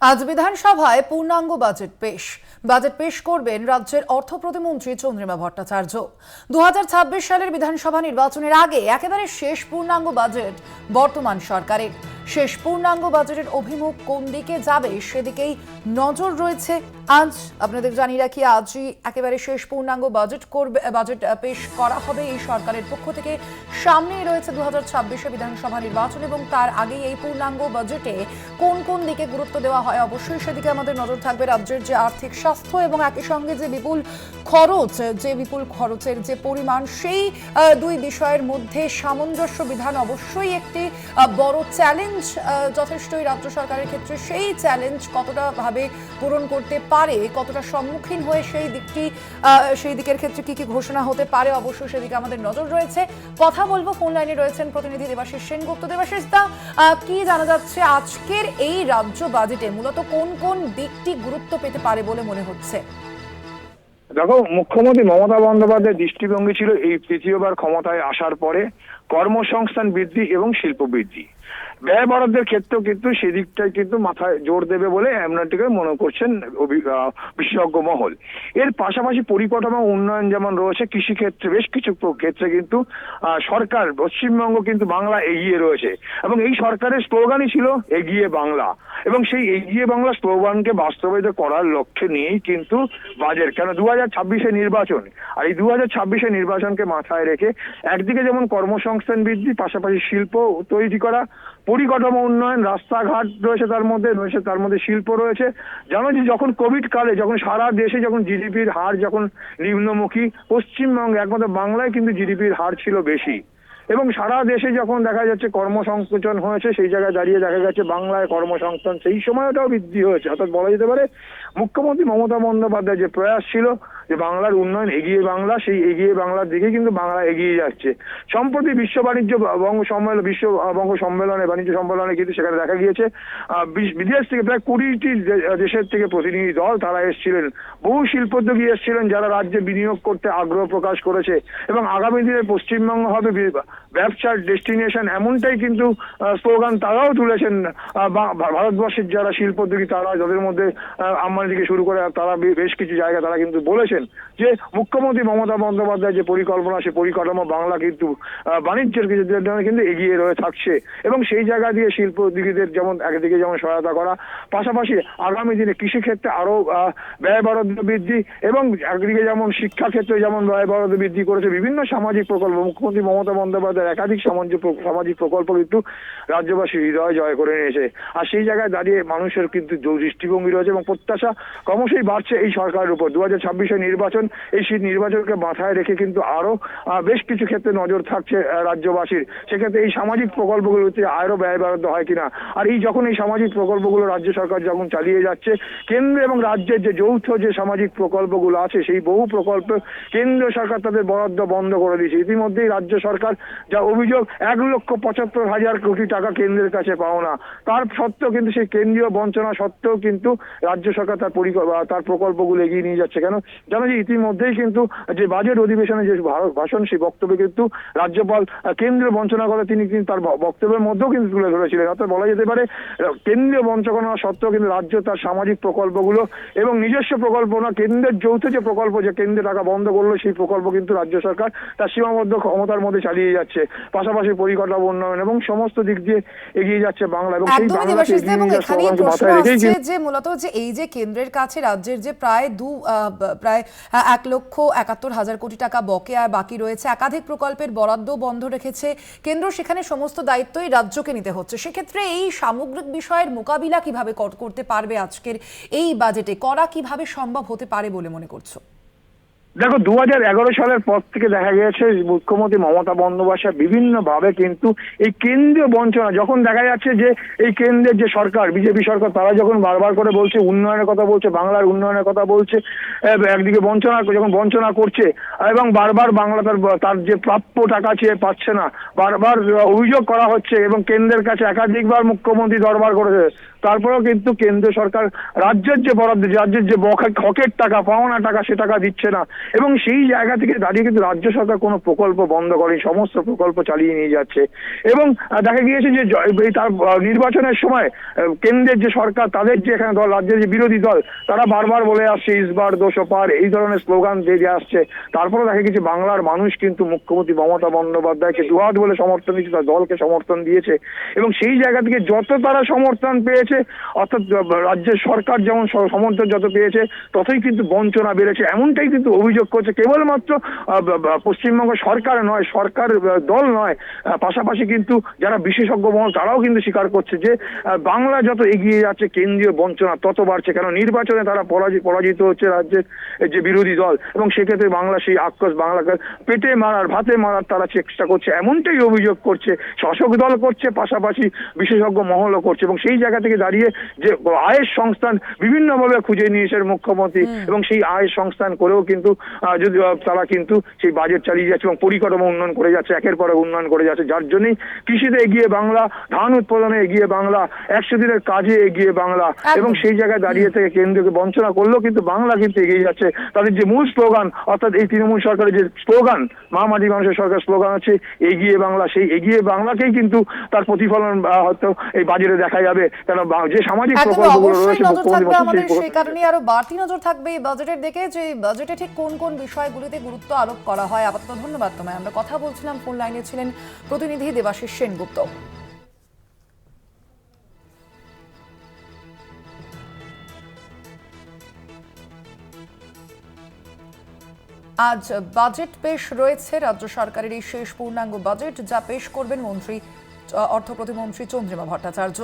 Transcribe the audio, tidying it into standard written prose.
আজ বিধানসভায় পূর্ণাঙ্গ বাজেট পেশ করবেন রাজ্যের অর্থ প্রতিমন্ত্রী চন্দ্রিমা ভট্টাচার্য। 2026 সালের বিধানসভা নির্বাচনের আগে একেবারে শেষ পূর্ণাঙ্গ বাজেট বর্তমান সরকারের। শেষ পূর্ণাঙ্গ বাজেটের অভিমুখ কোন দিকে যাবে সেদিকেই নজর রয়েছে। আজ আপনাদের জানিয়ে রাখি, আজই একেবারে শেষ পূর্ণাঙ্গ বাজেট পেশ করা হবে এই সরকারের পক্ষ থেকে। সামনেই রয়েছে 2026 বিধানসভা নির্বাচন এবং তার আগেই এই পূর্ণাঙ্গ বাজেটে কোন কোন দিকে গুরুত্ব দেওয়া হয় অবশ্যই সেদিকে আমাদের নজর থাকবে। রাজ্যের যে আর্থিক স্বাস্থ্য এবং একই সঙ্গে যে বিপুল খরচের যে পরিমাণ, সেই দুই বিষয়ের মধ্যে সামঞ্জস্য বিধান অবশ্যই একটি বড় চ্যালেঞ্জ যথেষ্টই রাজ্য সরকারের ক্ষেত্রে। সেই চ্যালেঞ্জ কতটা ভাবে পূরণ করতে পারে, কতটা সম্মুখীন হয়ে সেই দিকের ক্ষেত্রে কি কি ঘোষণা হতে পারে অবশ্যই সেদিকে আমাদের নজর রয়েছে। কথা বলবো, ফোন লাইনে রয়েছেন প্রতিনিধি দেবাশিস সেনগুপ্ত। দেবাশিস দা, কি জানা যাচ্ছে আজকের এই রাজ্য বাজেটে মূলত কোন কোন দিকটি গুরুত্ব পেতে পারে বলে মনে হচ্ছে? দেখো, মুখ্যমন্ত্রী মমতা বন্দ্যোপাধ্যায়ের দৃষ্টিভঙ্গি ছিল এই তৃতীয়বার ক্ষমতায় আসার পরে কর্মসংস্থান বৃদ্ধি এবং শিল্প বৃদ্ধি। ব্যয় বরাদ্দের ক্ষেত্রেও কিন্তু সেদিকটাই কিন্তু মাথায় জোর দেবে বলে এমনটিকে মনে করছেন বিশেষজ্ঞ মহল। এর পাশাপাশি পরিকাঠামো উন্নয়ন যেমন রয়েছে, কৃষিক্ষেত্রে বেশ কিছু ক্ষেত্রে কিন্তু সরকার পশ্চিমবঙ্গ কিন্তু বাংলা এগিয়ে রয়েছে এবং এই সরকারের স্লোগানই ছিল এগিয়ে বাংলা। এবং সেই এগিয়ে বাংলা স্লোগানকে বাস্তবায়িত করার লক্ষ্যে নিয়েই কিন্তু বাজেট। কেন 2026 নির্বাচন, আর এই 2026 নির্বাচনকে মাথায় রেখে একদিকে যেমন কর্মসংস্থান বৃদ্ধি, পাশাপাশি শিল্প তৈরি করা, পরিকাঠামো উন্নয়ন, রাস্তাঘাট রয়েছে, তার মধ্যে শিল্প রয়েছে। জানো যে যখন কোভিড কালে যখন সারা দেশে যখন জিডিপির হার যখন নিম্নমুখী, পশ্চিমবঙ্গে একমাত্র বাংলায় কিন্তু জিডিপির হার ছিল বেশি। এবং সারা দেশে যখন দেখা যাচ্ছে কর্মসংকোচন হয়েছে, সেই জায়গায় দাঁড়িয়ে দেখা গেছে বাংলায় কর্মসংস্থান সেই সময়টাও বৃদ্ধি হয়েছে। অর্থাৎ বলা যেতে পারে মুখ্যমন্ত্রী মমতা বন্দ্যোপাধ্যায় যে প্রয়াস ছিল যে বাংলার উন্নয়ন এগিয়ে বাংলা, সেই এগিয়ে বাংলার দিকে কিন্তু বাংলা এগিয়ে যাচ্ছে। সম্প্রতি বিশ্ব বাণিজ্য বঙ্গ সম্মেলনে বাণিজ্য সম্মেলনে কিন্তু সেখানে দেখা গিয়েছে বিদেশ থেকে প্রায় 20টি দেশের থেকে প্রতিনিধি দল তারা এসেছিলেন। বহু শিল্পোদ্যোগী এসেছিলেন যারা রাজ্যে বিনিয়োগ করতে আগ্রহ প্রকাশ করেছে এবং আগামী দিনে পশ্চিমবঙ্গ হবে ব্যবসার ডেস্টিনেশন, এমনটাই কিন্তু স্লোগান তারাও তুলেছেন। ভারতবর্ষের যারা শিল্পোদ্যোগী তারা, যাদের মধ্যে আম্বানি থেকে শুরু করে তারা বেশ কিছু জায়গা তারা কিন্তু বলেছেন যে মুখ্যমন্ত্রী মমতা বন্দ্যোপাধ্যায় যে পরিকল্পনা, সে পরিকাঠামো বাংলা কিন্তু বাণিজ্যের কিন্তু এগিয়ে রয়ে থাকছে এবং সেই জায়গা দিয়ে শিল্পোদ্যোগীদের যেমন একদিকে যেমন সহায়তা করা, পাশাপাশি আগামী দিনে কৃষিক্ষেত্রে আরো ব্যয় বরাদ্দ বৃদ্ধি এবং একদিকে যেমন শিক্ষাক্ষেত্রে যেমন ব্যয় বরাদ্দ বৃদ্ধি করেছে। বিভিন্ন সামাজিক প্রকল্প মুখ্যমন্ত্রী মমতা বন্দ্যোপাধ্যায় একাধিক সামাজিক প্রকল্প কিন্তু রাজ্যবাসীর হৃদয় জয় করে নিয়েছে। আর সেই জায়গায় দাঁড়িয়ে মানুষের কিন্তু দৃষ্টিভঙ্গি রয়েছে এবং প্রত্যাশা ক্রমশই বাড়ছে এই সরকারের উপর। 2026 নির্বাচন, এই নির্বাচনকে মাথায় রেখে কিন্তু আরো বেশ কিছু ক্ষেত্রে নজর থাকছে রাজ্যবাসীর। সেক্ষেত্রে এই সামাজিক প্রকল্পগুলোতে আরো ব্যয় বরাদ্দ হয় কিনা। আর যখন এই সামাজিক প্রকল্পগুলো রাজ্য সরকার যখন চালিয়ে যাচ্ছে, কেন্দ্র এবং রাজ্যের যে যৌথ যে সামাজিক প্রকল্পগুলো আছে, সেই বহু প্রকল্প কেন্দ্র সরকার তাদের বরাদ্দ বন্ধ করে দিয়েছে। ইতিমধ্যেই রাজ্য সরকার যা অভিযোগ, 1,75,000 কোটি টাকা কেন্দ্রের কাছে পাওনা। তার সত্ত্বেও কিন্তু সেই কেন্দ্রীয় বঞ্চনা সত্ত্বেও কিন্তু রাজ্য সরকার তার প্রকল্পগুলো এগিয়ে নিয়ে যাচ্ছে। কেন জানো যে ইতিমধ্যেই কিন্তু যে বাজেট অধিবেশনে যে ভাষণ, সেই বক্তব্যে কিন্তু রাজ্যপাল কেন্দ্রীয় বঞ্চনা করে তিনি কিন্তু তার বক্তব্যের মধ্যেও কিন্তু তুলে ধরেছিলেন। অর্থাৎ বলা যেতে পারে কেন্দ্রীয় বঞ্চনা সত্ত্বেও কিন্তু রাজ্য তার সামাজিক প্রকল্পগুলো এবং নিজস্ব প্রকল্প না, কেন্দ্রের যৌথ যে প্রকল্প, যে কেন্দ্রে টাকা বন্ধ করলো, সেই প্রকল্প কিন্তু রাজ্য সরকার তার সীমাবদ্ধ ক্ষমতার মধ্যে চালিয়ে যাচ্ছে। পাশাপাশি পরিকাঠামো উন্নয়ন এবং সমস্ত দিক দিয়ে এগিয়ে যাচ্ছে বাংলা। এবং সেই বাংলাকে যে মূলত যে এই যে কেন্দ্রের কাছে রাজ্যের যে প্রায় 1,71,000 কোটি টাকা বকেয়া বাকি রয়েছে, একাধিক প্রকল্পের বরাদ্দ বন্ধ রেখেছে কেন্দ্র, সেখানে সমস্ত দায়িত্বই রাজ্যকে নিতে হচ্ছে। সেক্ষেত্রে এই সামগ্রিক বিষয়ের মোকাবিলা কিভাবে করতে পারবে আজকের এই বাজেটে, করা কিভাবে সম্ভব হতে পারে বলে মনে করছো? দেখো, 2011 সালের পর থেকে দেখা গেছে মুখ্যমন্ত্রী মমতা বন্দ্যোপাধ্যায় বিভিন্ন ভাবে কিন্তু এই কেন্দ্রীয় বঞ্চনা, যখন দেখা যাচ্ছে যে এই কেন্দ্রের যে সরকার, বিজেপি সরকার, তারা যখন বারবার করে বলছে উন্নয়নের কথা, বলছে বাংলার উন্নয়নের কথা বলছে, একদিকে যখন বঞ্চনা করছে এবং বারবার বাংলা তার যে প্রাপ্য টাকা চেয়ে পাচ্ছে না, বারবার অভিযোগ করা হচ্ছে এবং কেন্দ্রের কাছে একাধিকবার মুখ্যমন্ত্রী দরবার করেছে। তারপরেও কিন্তু কেন্দ্র সরকার রাজ্যের যে বরাদ্দ, রাজ্যের যে হকের টাকা, পাওনা টাকা, সে টাকা দিচ্ছে না। এবং সেই জায়গা থেকে দাঁড়িয়ে কিন্তু রাজ্য সরকার কোনো প্রকল্প বন্ধ করেনি, সমস্ত প্রকল্প চালিয়ে নিয়ে যাচ্ছে। এবং দেখা গিয়েছে যে তার নির্বাচনের সময় কেন্দ্রের যে সরকার, তাদের যে এখানে দল, রাজ্যের যে বিরোধী দল, তারা বারবার বলে আসছে ইসবার 200 পার, এই ধরনের স্লোগান দিয়ে আসছে। তারপরে দেখা গেছে বাংলার মানুষ কিন্তু মুখ্যমন্ত্রী মমতা বন্দ্যোপাধ্যায়কে দুহাত বলে সমর্থন দিয়েছে, তার দলকে সমর্থন দিয়েছে। এবং সেই জায়গা থেকে যত তারা সমর্থন পেয়েছে, অর্থাৎ রাজ্যের সরকার যেমন সমর্থন যত পেয়েছে, ততই কিন্তু বঞ্চনা বেড়েছে, এমনটাই কিন্তু অভিযোগ করছে কেবলমাত্র পশ্চিমবঙ্গ সরকার নয়, সরকার দল নয়, পাশাপাশি কিন্তু যারা বিশেষজ্ঞ মহল তারাও কিন্তু স্বীকার করছে যে বাংলা যত এগিয়ে যাচ্ছে কেন্দ্রীয় বঞ্চনা তত বাড়ছে। কেন নির্বাচনে তারা পরাজিত হচ্ছে রাজ্যের যে বিরোধী দল, এবং সেক্ষেত্রে বাংলা সেই আক্রোশ, বাংলাকে পেটে মারার, ভাতে মারার তারা চেষ্টা করছে, এমনটাই অভিযোগ করছে শাসক দল করছে, পাশাপাশি বিশেষজ্ঞ মহলও করছে। এবং সেই জায়গা থেকে দাঁড়িয়ে যে আয়ের সংস্থান বিভিন্নভাবে খুঁজে নিয়েছে মুখ্যমন্ত্রী, এবং সেই আয়ের সংস্থান করেও কিন্তু যদি তারা কিন্তু সেই বাজেট চালিয়ে যাচ্ছে এবং পরিকাঠামো উন্নয়ন করে যাচ্ছে, একের পর উন্নয়ন করে যাচ্ছে, যার জন্যই কৃষিতে এগিয়ে বাংলা, ধান উৎপাদনে এগিয়ে বাংলা, 100 দিনের কাজে এগিয়ে বাংলা। এবং সেই জায়গায় দাঁড়িয়ে থেকে কেন্দ্রকে বঞ্চনা করলেও কিন্তু বাংলা কিন্তু এগিয়ে যাচ্ছে। তাদের যে মূল স্লোগান, অর্থাৎ এই তৃণমূল সরকারের যে স্লোগান, মহামাটি মানুষের সরকার স্লোগান হচ্ছে এগিয়ে বাংলা, সেই এগিয়ে বাংলাকেই কিন্তু তার প্রতিফলন হয়তো এই বাজেটে দেখা যাবে। কেন যে সামাজিক প্রকল্পগুলো রয়েছে আমাদের সেই কারণে আরো বাড়তি নজর থাকবে এই বাজেটের দিকে, যে বাজেটে ঠিক কোন কোন বিষয়গুলিতে গুরুত্ব আরোপ করা হয়। আপাতত ধন্যবাদ তোমায়। আমরা কথা বলছিলাম, ফোন লাইনে ছিলেন প্রতিনিধি দেবাশিস সেনগুপ্ত। আজ বাজেট পেশ রয়েছে, রাজ্য সরকারের এই শেষ পূর্ণাঙ্গ বাজেট, যা পেশ করবেন অর্থ প্রতিমন্ত্রী চন্দ্রিমা ভট্টাচার্য।